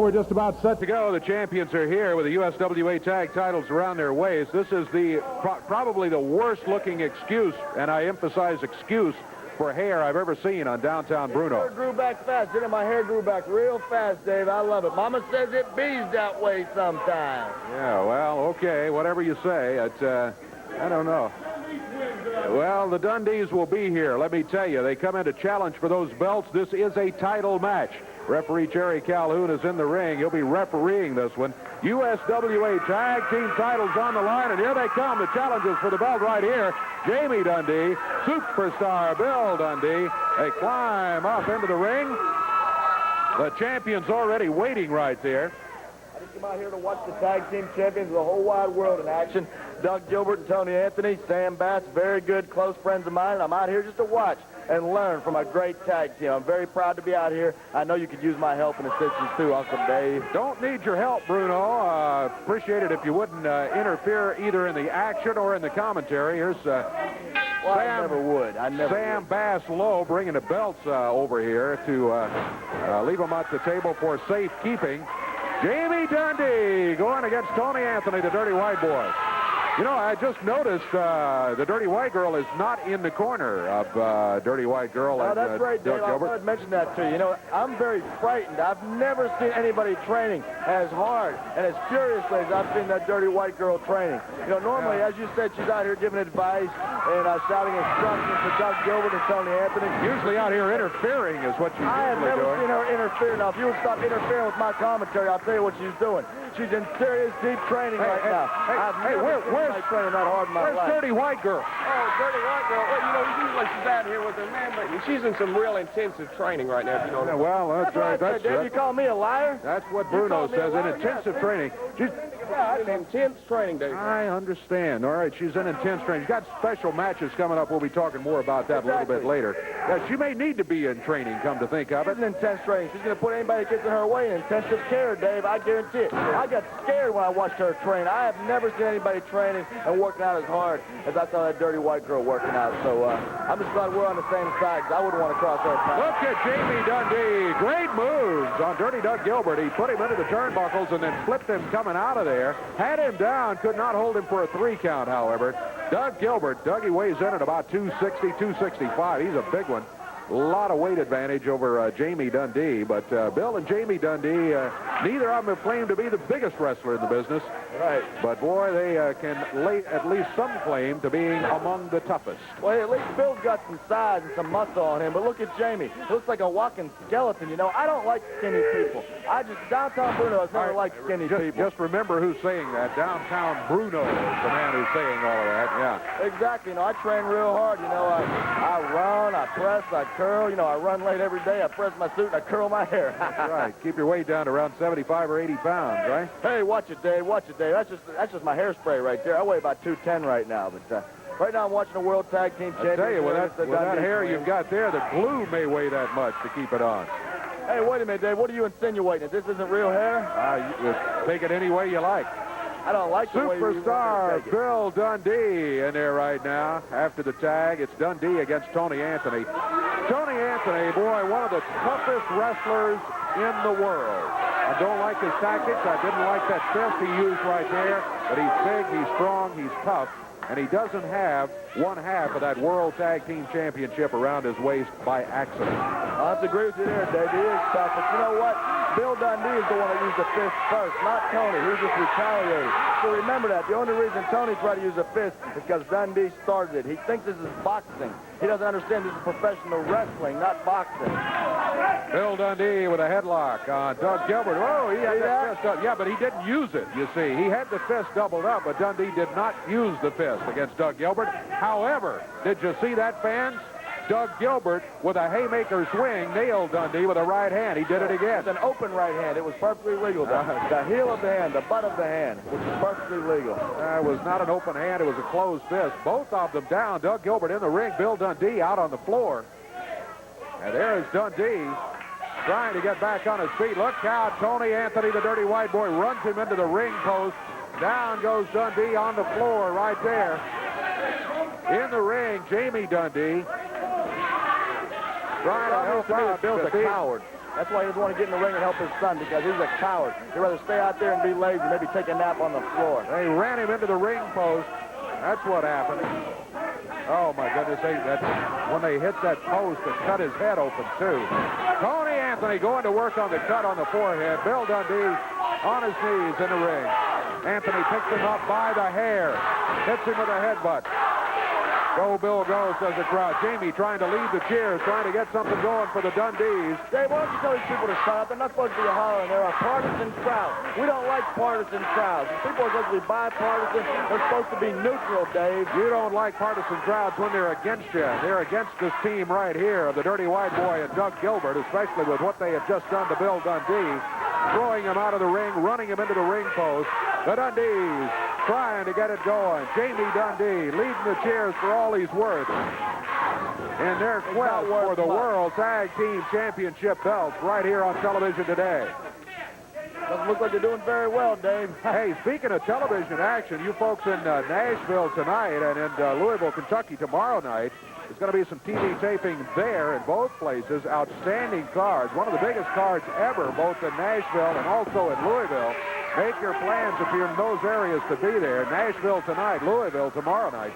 we're just about set to go. The champions are here with the USWA tag titles around their waist. This is probably the worst-looking excuse, and I emphasize excuse, for hair I've ever seen on downtown Bruno. Your hair grew back fast, didn't it? My hair grew back real fast, Dave. I love it. Mama says it bees that way sometimes. Yeah, well, okay, whatever you say. I don't know. Well, the Dundees will be here. Let me tell you, they come in to challenge for those belts. This is a title match. Referee Jerry Calhoun is in the ring. He'll be refereeing this one. USWA tag team titles on the line, and here they come. The challenges for the belt right here. Jamie Dundee, superstar Bill Dundee. They climb up into the ring. The champion's already waiting right there. I just come out here to watch the tag team champions of the whole wide world in action. Doug Gilbert and Tony Anthony, Sam Bass, very good, close friends of mine. And I'm out here just to watch and learn from a great tag team. I'm very proud to be out here. I know you could use my help and assistance too, Uncle Dave. Don't need your help, Bruno. Appreciate it if you wouldn't interfere either in the action or in the commentary. Here's Sam Bass Lowe bringing the belts over here to leave them at the table for safekeeping. Jamie Dundee going against Tony Anthony, the Dirty White Boy. You know, I just noticed the Dirty White Girl is not in the corner of Dirty White Girl. Oh, that's right, Dave. I thought I'd mention that to you. You know, I'm very frightened. I've never seen anybody training as hard and as furiously as I've seen that Dirty White Girl training. You know, normally, as you said, she's out here giving advice and shouting instructions to Doug Gilbert and Tony Anthony. Usually out here interfering is what she's usually doing. I have never seen her interfere. Now, if you would stop interfering with my commentary, I'll tell you what she's doing. She's in serious, deep training right now. Where's training that hard in my life? Dirty White Girl? Oh, Dirty White Girl. Well, you know, usually she's out here with her man, but she's in some real intensive training right now, if you know. Yeah, well, that's right. That's right. You call me a liar? That's what Bruno says, in intensive training. Yeah, it's intense training, Dave. I understand. All right, she's in intense training. She's got special matches coming up. We'll be talking more about that a little bit later. Yeah, she may need to be in training, come to think of it. She's in intense training. She's going to put anybody that gets in her way in intensive care, Dave. I guarantee it. I got scared when I watched her train. I have never seen anybody training and working out as hard as I saw that Dirty White Girl working out. So I'm just glad we're on the same side, because I wouldn't want to cross her path. Look at Jamie Dundee. Great moves on Dirty Doug Gilbert. He put him into the turnbuckles and then flipped him coming out of there. Had him down, could not hold him for a 3 count, however. Doug Gilbert, Dougie weighs in at about 260, 265. He's a big one. A lot of weight advantage over Jamie Dundee, but Bill and Jamie Dundee, neither of them have claimed to be the biggest wrestler in the business. Right. But, boy, they can lay at least some claim to being among the toughest. Well, at least Bill's got some size and some muscle on him, but look at Jamie. He looks like a walking skeleton, you know. I don't like skinny people. Downtown Bruno has never liked skinny people. Just remember who's saying that. Downtown Bruno is the man who's saying all of that, yeah. Exactly. You know, I train real hard. You know, I run, I press, I curl. You know, I run late every day. I press my suit and I curl my hair. Right. Keep your weight down to around 75 or 80 pounds, right? Hey, watch it, Dave. Watch it, Dave. That's just my hairspray right there. I weigh about 210 right now, but right now I'm watching the World Tag Team Championship. I tell you, with that hair you've got there, the glue may weigh that much to keep it on. Hey, wait a minute, Dave. What are you insinuating? This isn't real hair? You take it any way you like. I don't like the way you Superstar Bill Dundee in there right now. After the tag, it's Dundee against Tony Anthony. Tony Anthony, boy, one of the toughest wrestlers in the world. I don't like his tactics. I didn't like that fist he used right there. But he's big, he's strong, he's tough. And he doesn't have one half of that World Tag Team Championship around his waist by accident. I have to agree with you there, Dave. He is tough. But you know what? Bill Dundee is the one that used the fist first, not Tony. He just retaliated. So remember that. The only reason Tony tried to use a fist is because Dundee started it. He thinks this is boxing. He doesn't understand this is professional wrestling, not boxing. Bill Dundee with a headlock on Doug Gilbert. Oh, he had that fist up. Yeah, but he didn't use it, you see. He had the fist doubled up, but Dundee did not use the fist against Doug Gilbert. However, did you see that, fans? Doug Gilbert, with a haymaker swing, nailed Dundee with a right hand. He did it again. It's an open right hand. It was perfectly legal. The heel of the hand, the butt of the hand, which is perfectly legal. It was not an open hand. It was a closed fist. Both of them down. Doug Gilbert in the ring. Bill Dundee out on the floor. And there is Dundee trying to get back on his feet. Look out. Tony Anthony, the Dirty White Boy, runs him into the ring post. Down goes Dundee on the floor right there. In the ring, Jamie Dundee trying to help out. Bill's a coward. That's why he doesn't want to get in the ring and help his son, because he's a coward. He'd rather stay out there and be lazy, maybe take a nap on the floor. They ran him into the ring post. That's what happened. Oh, my goodness. When they hit that post, it cut his head open, too. Tony Anthony going to work on the cut on the forehead. Bill Dundee on his knees in the ring. Anthony picks him up by the hair. Hits him with a headbutt. Go, Bill, go, says the crowd. Jamie trying to lead the cheers, trying to get something going for the Dundees. Dave, why don't you tell these people to shut up? They're not supposed to be hollering. They're a partisan crowd. We don't like partisan crowds. If people are supposed to be bipartisan, they're supposed to be neutral, Dave. You don't like partisan crowds when they're against you. They're against this team right here of the Dirty White Boy and Doug Gilbert, especially with what they have just done to Bill Dundee, throwing him out of the ring, running him into the ring post. The Dundees trying to get it going. Jamie Dundee leading the cheers for all he's worth in their quest for the World Tag Team Championship belts right here on television today. Doesn't look like they're doing very well, Dave. Hey, speaking of television action, you folks in Nashville tonight and in Louisville, Kentucky tomorrow night, there's going to be some TV taping there in both places. Outstanding cards. One of the biggest cards ever, both in Nashville and also in Louisville. Make your plans if you're in those areas to be there. Nashville tonight, Louisville tomorrow night.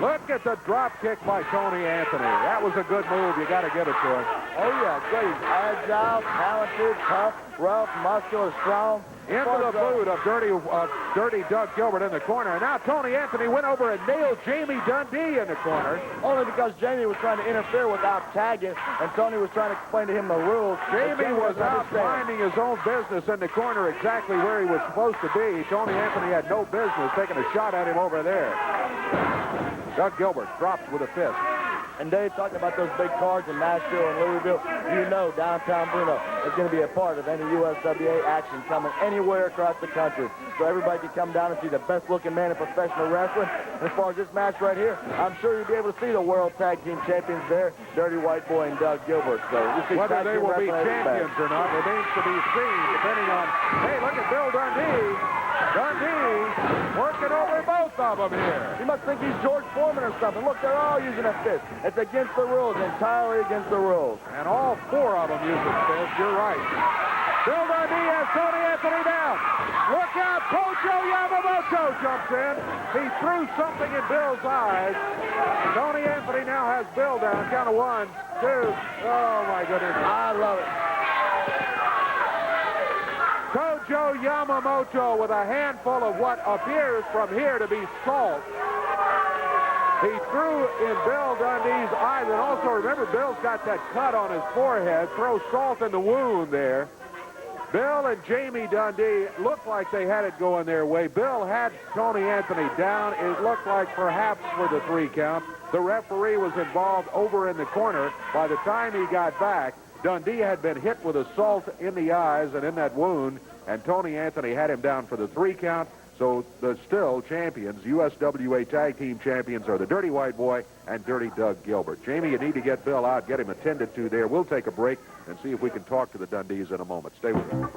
Look at the drop kick by Tony Anthony. That was a good move. You got to give it to him. Oh, yeah, great. Agile, talented, tough, rough, muscular, strong. Into the boot of Dirty Doug Gilbert in the corner. And now Tony Anthony went over and nailed Jamie Dundee in the corner. Only because Jamie was trying to interfere without tagging, and Tony was trying to explain to him the rules. Jamie was out minding his own business in the corner exactly where he was supposed to be. Tony Anthony had no business taking a shot at him over there. Doug Gilbert drops with a fist. And Dave, talking about those big cards in Nashville and Louisville, you know downtown Bruno is going to be a part of any USWA action coming anywhere across the country. So everybody can come down and see the best-looking man in professional wrestling. And as far as this match right here, I'm sure you'll be able to see the World Tag Team Champions there, Dirty White Boy and Doug Gilbert. So you see whether they will be champions or not remains to be seen, depending on, hey, look at Bill Dundee. Dundee working over both of them here. You must think he's George Foreman or something. Look, they're all using a fist. It's against the rules, entirely against the rules. And all four of them using fists. You're right. Bill Dundee has Tony Anthony down. Look out, Kojo Yamamoto jumps in. He threw something in Bill's eyes. Tony Anthony now has Bill down. Count of 1, 2. Oh, my goodness. I love it. Kojo Yamamoto with a handful of what appears from here to be salt. He threw in Bill Dundee's eyes, and also remember, Bill's got that cut on his forehead. Throw salt in the wound there. Bill and Jamie Dundee looked like they had it going their way. Bill had Tony Anthony down. It looked like perhaps for the 3 count. The referee was involved over in the corner. By the time he got back, Dundee had been hit with a salt in the eyes and in that wound, and Tony Anthony had him down for the 3 count. So the still champions, USWA Tag Team Champions, are the Dirty White Boy and Dirty Doug Gilbert. Jamie, you need to get Bill out, get him attended to there. We'll take a break and see if we can talk to the Dundees in a moment. Stay with us.